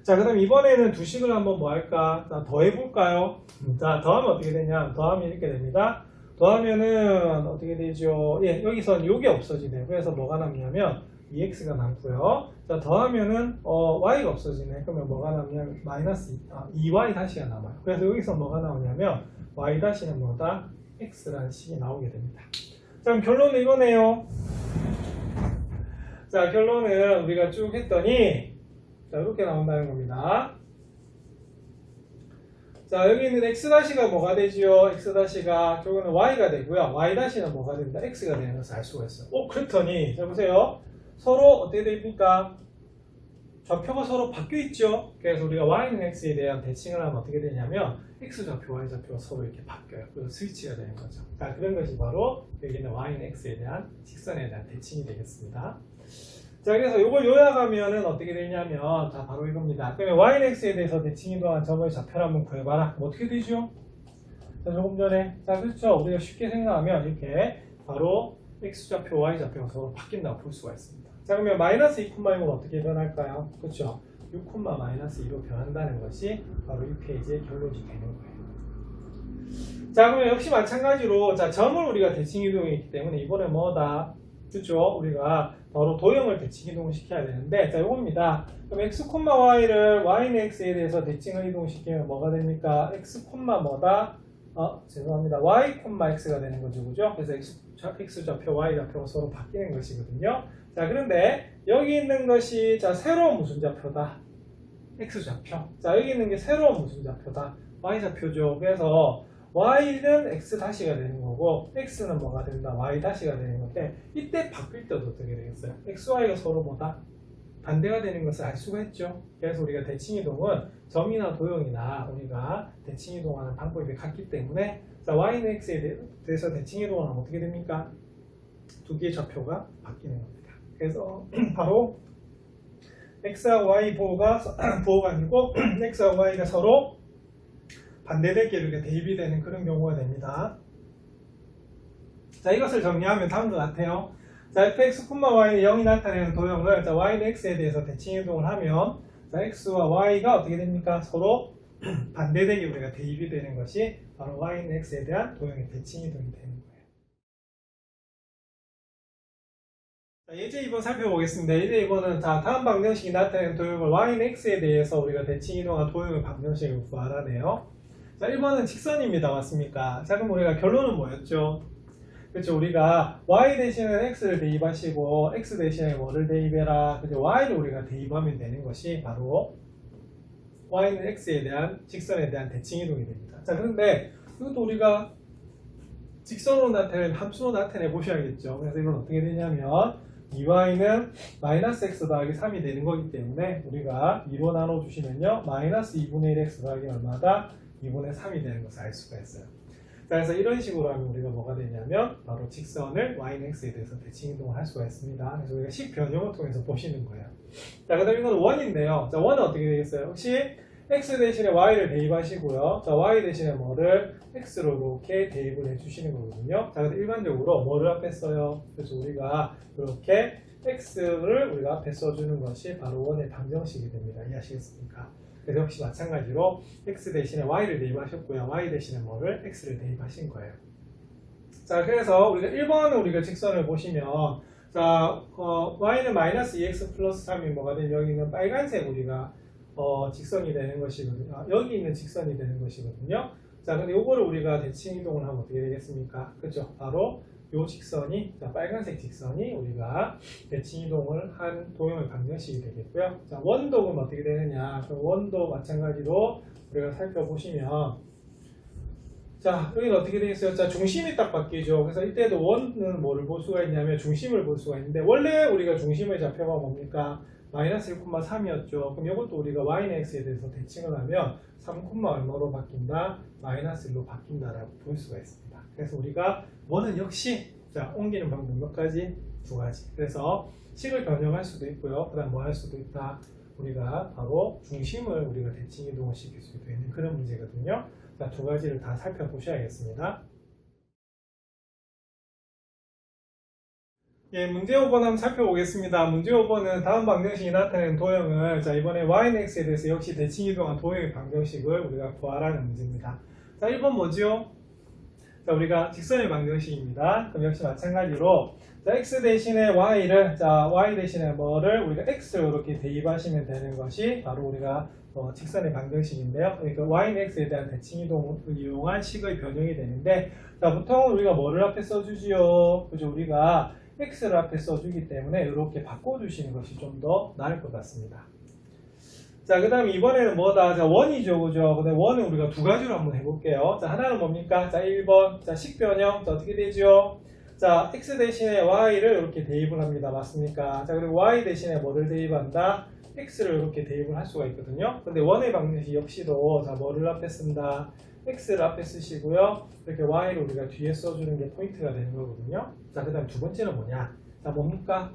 자, 그 다음 이번에는 두 식을 한번 뭐 할까? 자, 더해볼까요? 자, 더하면 어떻게 되냐? 더하면 이렇게 됩니다. 더하면은 어떻게 되죠? 예, 여기선 요게 없어지네요. 그래서 뭐가 남냐면 2x가 남고요. 자, 더하면은 y가 없어지네. 그러면 뭐가 남냐면 마이너스 2y 다시가 남아요. 그래서 여기서 뭐가 나오냐면 y 다시는 뭐다? x라는 식이 나오게 됩니다. 자, 그럼 결론은 이거네요. 자, 결론은 우리가 쭉 했더니 자, 이렇게 나온다는 겁니다. 자, 여기 있는 x-가 뭐가 되지요? x-가 저거는 y가 되고요. y-는 뭐가 된다? x가 되는 것을 알 수가 있어요. 그랬더니 자, 보세요. 서로 어떻게 됩니까? 좌표가 서로 바뀌어 있죠. 그래서 우리가 y는 x에 대한 대칭을 하면 어떻게 되냐면 x좌표, y좌표가 서로 이렇게 바뀌어요. 그래서 스위치가 되는 거죠. 자, 그런 것이 바로 여기는 y는 x에 대한 직선에 대한 대칭이 되겠습니다. 자, 그래서 이걸 요약하면은 어떻게 되냐면, 자, 바로 이겁니다. 그러면 y는 x에 대해서 대칭이동한 점의 좌표를 한번 구해봐라. 그럼 어떻게 되죠? 자, 조금 전에. 자, 그렇죠. 우리가 쉽게 생각하면 이렇게 바로 x좌표, y좌표가 서로 바뀐다고 볼 수가 있습니다. 자, 그러면 마이너스 2,1은 어떻게 변할까요? 그렇죠. 6, 마이너스 2로 변한다는 것이 바로 이 페이지의 결론이 되는 거예요. 자, 그러면 역시 마찬가지로, 자, 점을 우리가 대칭이동했기 때문에 이번에 뭐다? 그렇죠. 우리가 바로 도형을 대칭 이동을 시켜야 되는데, 자, 요겁니다. 그럼 x, y를 y는 x에 대해서 대칭을 이동시키면 뭐가 됩니까? x, 뭐다? 죄송합니다. y, x가 되는 거죠. 그죠? 그래서 x 좌표, y 좌표가 서로 바뀌는 것이거든요. 자, 그런데 여기 있는 것이, 자, 새로운 무슨 좌표다? x 좌표. 자, 여기 있는 게 새로운 무슨 좌표다? y 좌표죠. 그래서 y는 x 다시가 되는 거고 x는 뭐가 된다? y 다시가 되는 건데 이때 바뀔 때도 어떻게 되겠어요? x, y가 서로 뭐다? 반대가 되는 것을 알 수가 있죠. 그래서 우리가 대칭이동은 점이나 도형이나 우리가 대칭이동하는 방법이 같기 때문에 자, y는 x에 대해서 대칭이동을 하면 어떻게 됩니까? 두 개의 좌표가 바뀌는 겁니다. 그래서 바로 x하고 y 부호가 아니고 x하고 y가 서로 반대되게 이렇게 대입이 되는 그런 경우가 됩니다. 자, 이것을 정리하면 다음과 같아요. 자, fx, y는 0이 나타내는 도형을 자, y는 x에 대해서 대칭이동을 하면 자, x와 y가 어떻게 됩니까? 서로 반대되게 우리가 대입이 되는 것이 바로 y는 x에 대한 도형의 대칭이동이 되는 거예요. 자, 예제 2번 살펴보겠습니다. 예제 2번은 자, 다음 방정식이 나타내는 도형을 y는 x에 대해서 우리가 대칭이동한 도형의 방정식을 구하라네요. 자, 1번은 직선입니다. 맞습니까? 자, 그럼 우리가 결론은 뭐였죠? 그렇죠. 우리가 y 대신에 x를 대입하시고 x 대신에 뭐를 대입해라. 그죠. y를 우리가 대입하면 되는 것이 바로 y는 x에 대한 직선에 대한 대칭이동이 됩니다. 자, 그런데 이것도 우리가 직선으로 나타낸 함수로 나타내 보셔야겠죠. 그래서 이건 어떻게 되냐면 2y는 마이너스 x 더하기 3이 되는 거기 때문에 우리가 2로 나눠주시면요. 마이너스 2분의 1 x 더하기 얼마다? 2분의 3이 되는 것을 알 수가 있어요. 자, 그래서 이런 식으로 하면 우리가 뭐가 되냐면 바로 직선을 y는 x에 대해서 대칭 이동을 할 수가 있습니다. 그래서 우리가 식 변형을 통해서 보시는 거예요. 자, 그 다음에 이건 원인데요. 자, 원은 어떻게 되겠어요? 혹시 x 대신에 y를 대입하시고요. 자, y 대신에 뭐를 x로 이렇게 대입을 해주시는 거거든요. 자, 근데 일반적으로 뭐를 앞에 써요? 그래서 우리가 이렇게 x를 우리가 앞에 써주는 것이 바로 원의 방정식이 됩니다. 이해하시겠습니까? 그래서 역시 마찬가지로 x 대신에 y를 대입하셨고요. y 대신에 뭐를 x를 대입하신 거예요. 자, 그래서 우리가 1번은 우리가 직선을 보시면 자, y는 마이너스 2x 플러스 3이 뭐가 되면 여기는 빨간색 우리가 직선이 되는 것이거든요. 여기 있는 직선이 되는 것이거든요. 자, 근데 요거를 우리가 대칭 이동을 하면 어떻게 되겠습니까? 그죠? 바로 요 직선이, 자, 빨간색 직선이 우리가 대칭 이동을 한 도형의 방정식이 되겠고요. 자, 원도 그럼 어떻게 되느냐? 그럼 원도 마찬가지로 우리가 살펴보시면 자, 여기는 어떻게 되겠어요? 자, 중심이 딱 바뀌죠. 그래서 이때도 원은 뭐를 볼 수가 있냐면 중심을 볼 수가 있는데 원래 우리가 중심의 좌표가 뭡니까? 마이너스 1,3이었죠. 그럼 이것도 우리가 y는 x에 대해서 대칭을 하면 3, 얼마로 바뀐다? 마이너스 1로 바뀐다라고 볼 수가 있습니다. 그래서 우리가 원은 역시 자, 옮기는 방법 몇 가지? 두 가지. 그래서 식을 변형할 수도 있고요. 그 다음 뭐 할 수도 있다? 우리가 바로 중심을 우리가 대칭 이동을 시킬 수도 있는 그런 문제거든요. 자, 두 가지를 다 살펴보셔야겠습니다. 예, 문제 5번 한번 살펴보겠습니다. 문제 5번은 다음 방정식이 나타내는 도형을 자, 이번에 y는 x에 대해서 역시 대칭 이동한 도형의 방정식을 우리가 구하라는 문제입니다. 자, 1번 뭐죠? 자, 우리가 직선의 방정식입니다. 그럼 역시 마찬가지로 자, x 대신에 y를 자, y 대신에 뭐를 우리가 x로 이렇게 대입하시면 되는 것이 바로 우리가 직선의 방정식인데요. 그러니까 y는 x에 대한 대칭 이동을 이용한 식의 변형이 되는데 자, 보통은 우리가 뭐를 앞에 써주지요? 그죠? 우리가 x를 앞에 써주기 때문에 이렇게 바꿔주시는 것이 좀 더 나을 것 같습니다. 자, 그 다음에 이번에는 뭐다? 자, 원이죠, 그죠? 근데 원은 우리가 두 가지로 한번 해볼게요. 자, 하나는 뭡니까? 자, 1번. 자, 식변형. 자, 어떻게 되죠? 자, x 대신에 y를 이렇게 대입을 합니다. 맞습니까? 자, 그리고 y 대신에 뭐를 대입한다? x를 이렇게 대입을 할 수가 있거든요. 근데 원의 방정식 역시도 자, 뭐를 앞에 쓴다? x를 앞에 쓰시고요. 이렇게 y를 우리가 뒤에 써주는 게 포인트가 되는 거거든요. 자, 그 다음 두 번째는 뭐냐? 자, 뭡니까?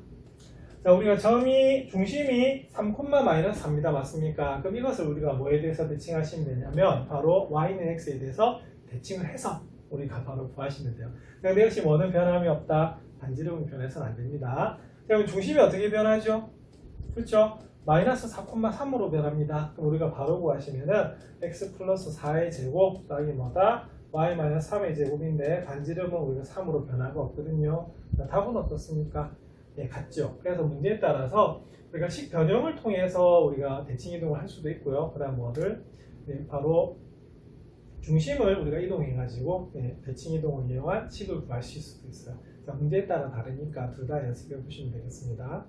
자, 우리가 중심이 3,-4입니다. 맞습니까? 그럼 이것을 우리가 뭐에 대해서 대칭하시면 되냐면 바로 y는 x에 대해서 대칭을 해서 우리가 바로 구하시면 돼요. 근데 역시 뭐는 변함이 없다. 반지름은 변해서는 안 됩니다. 그럼 중심이 어떻게 변하죠? 그렇죠? 마이너스 4,3으로 변합니다. 그럼 우리가 바로 구하시면은 x 플러스 4의 제곱 더하기 뭐다? y 마이너스 3의 제곱인데 반지름은 우리가 3으로 변화가 없거든요. 답은 어떻습니까? 예, 같죠. 그래서 문제에 따라서 우리가 식 변형을 통해서 우리가 대칭 이동을 할 수도 있고요. 그 다음 뭐를 네, 바로 중심을 우리가 이동해 가지고 네, 대칭 이동을 이용한 식을 구하실 수도 있어요. 자, 문제에 따라 다르니까 둘 다 연습해 보시면 되겠습니다.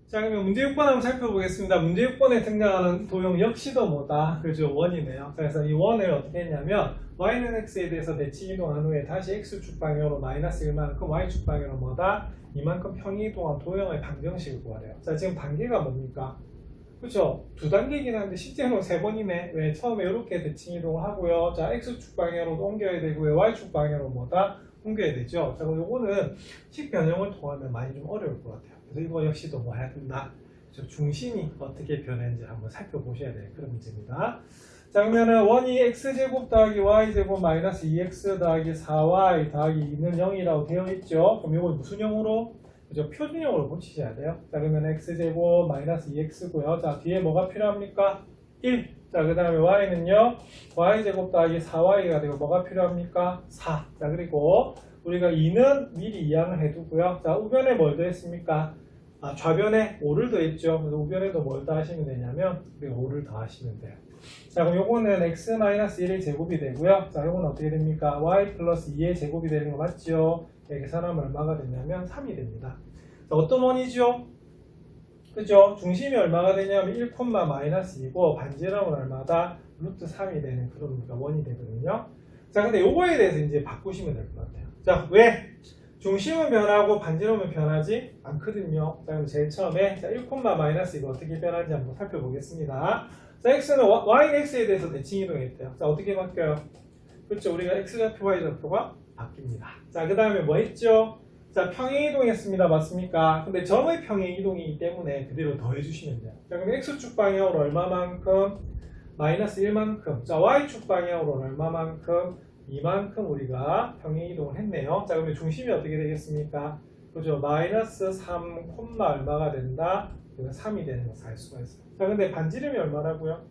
자, 그러면 문제 6번 한번 살펴보겠습니다. 문제 6번에 등장하는 도형 역시도 뭐다? 그죠? 원이네요. 그래서 이 원을 어떻게 했냐면 y는 x에 대해서 대칭 이동한 후에 다시 x축 방향으로 마이너스 1만큼 y축 방향으로 뭐다? 이만큼 평행 이동한 도형의 방정식을 구하래요. 자, 지금 단계가 뭡니까? 그렇죠? 두 단계이긴 한데 실제로는 세 번이네. 왜? 처음에 이렇게 대칭 이동을 하고요. 자, x축 방향으로 옮겨야 되고요. y축 방향으로 뭐다? 옮겨야 되죠. 자, 그럼 요거는 식 변형을 통하면 많이 좀 어려울 것 같아요. 그래서 이거 역시도 뭐 해야 된다? 중심이 어떻게 변했는지 한번 살펴보셔야 될 그런 문제입니다. 자, 그러면은 원이 x제곱 더하기 y제곱 마이너스 2x 더하기 4y 더하기 2는 0이라고 되어 있죠. 그럼 이걸 무슨 형으로? 그죠? 표준형으로 고치셔야 돼요. 자, 그러면 x제곱 마이너스 2x고요. 자, 뒤에 뭐가 필요합니까? 1. 자, 그 다음에 y는요. y제곱 더하기 4y가 되고 뭐가 필요합니까? 4. 자, 그리고 우리가 2는 미리 이항을 해두고요. 자, 우변에 뭘 더했습니까? 좌변에 5를 더했죠. 그래서 우변에도 뭘 더하시면 되냐면 우리가 5를 더하시면 돼요. 자, 그럼 요거는 x-1의 제곱이 되고요. 자, 요거는 어떻게 됩니까? y 플러스 2의 제곱이 되는 거 맞죠? 여기 사람은 얼마가 되냐면 3이 됩니다. 자, 어떤 원이죠? 그죠? 중심이 얼마가 되냐면 1, 마이너스 2고 반지름은 얼마다? 루트 3이 되는 그런 우리가 원이 되거든요. 자, 근데 요거에 대해서 이제 바꾸시면 될 것 같아요. 자, 왜? 중심은 변하고 반지름은 변하지 않거든요. 자, 그럼 제일 처음에 자, 1, 마이너스 이거 어떻게 변하는지 한번 살펴보겠습니다. 자, x는 y, x에 대해서 대칭 이동했대요. 자, 어떻게 바뀌어요? 그렇죠. 우리가 x좌표, y좌표가 바뀝니다. 자, 그 다음에 뭐 했죠? 자, 평행 이동했습니다. 맞습니까? 근데 점의 평행 이동이기 때문에 그대로 더해주시면 돼요. 자, 그럼 x축 방향으로 얼마만큼? 마이너스 1만큼. 자, y축 방향으로 얼마만큼? 이만큼 우리가 평행 이동을 했네요. 자, 그러면 중심이 어떻게 되겠습니까? 그죠? 마이너스 3, 얼마가 된다? 3이 되는 것을 알 수가 있어요. 자, 근데 반지름이 얼마라고요?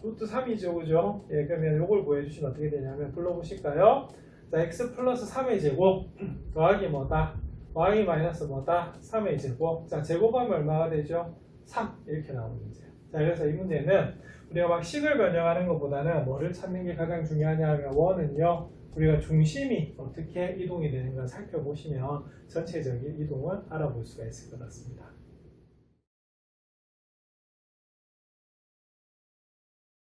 루트 3이죠, 그죠? 예, 그러면 이걸 구해주시면 어떻게 되냐면 불러보실까요? 자, x 플러스 3의 제곱 더하기 뭐다? y 마이너스 뭐다? 3의 제곱. 자, 제곱하면 얼마가 되죠? 3 이렇게 나오는 문제예요. 자, 그래서 이 문제는 우리가 막 식을 변형하는 것보다는 뭐를 찾는 게 가장 중요하냐 하면 원은요, 우리가 중심이 어떻게 이동이 되는가 살펴보시면 전체적인 이동을 알아볼 수가 있을 것 같습니다.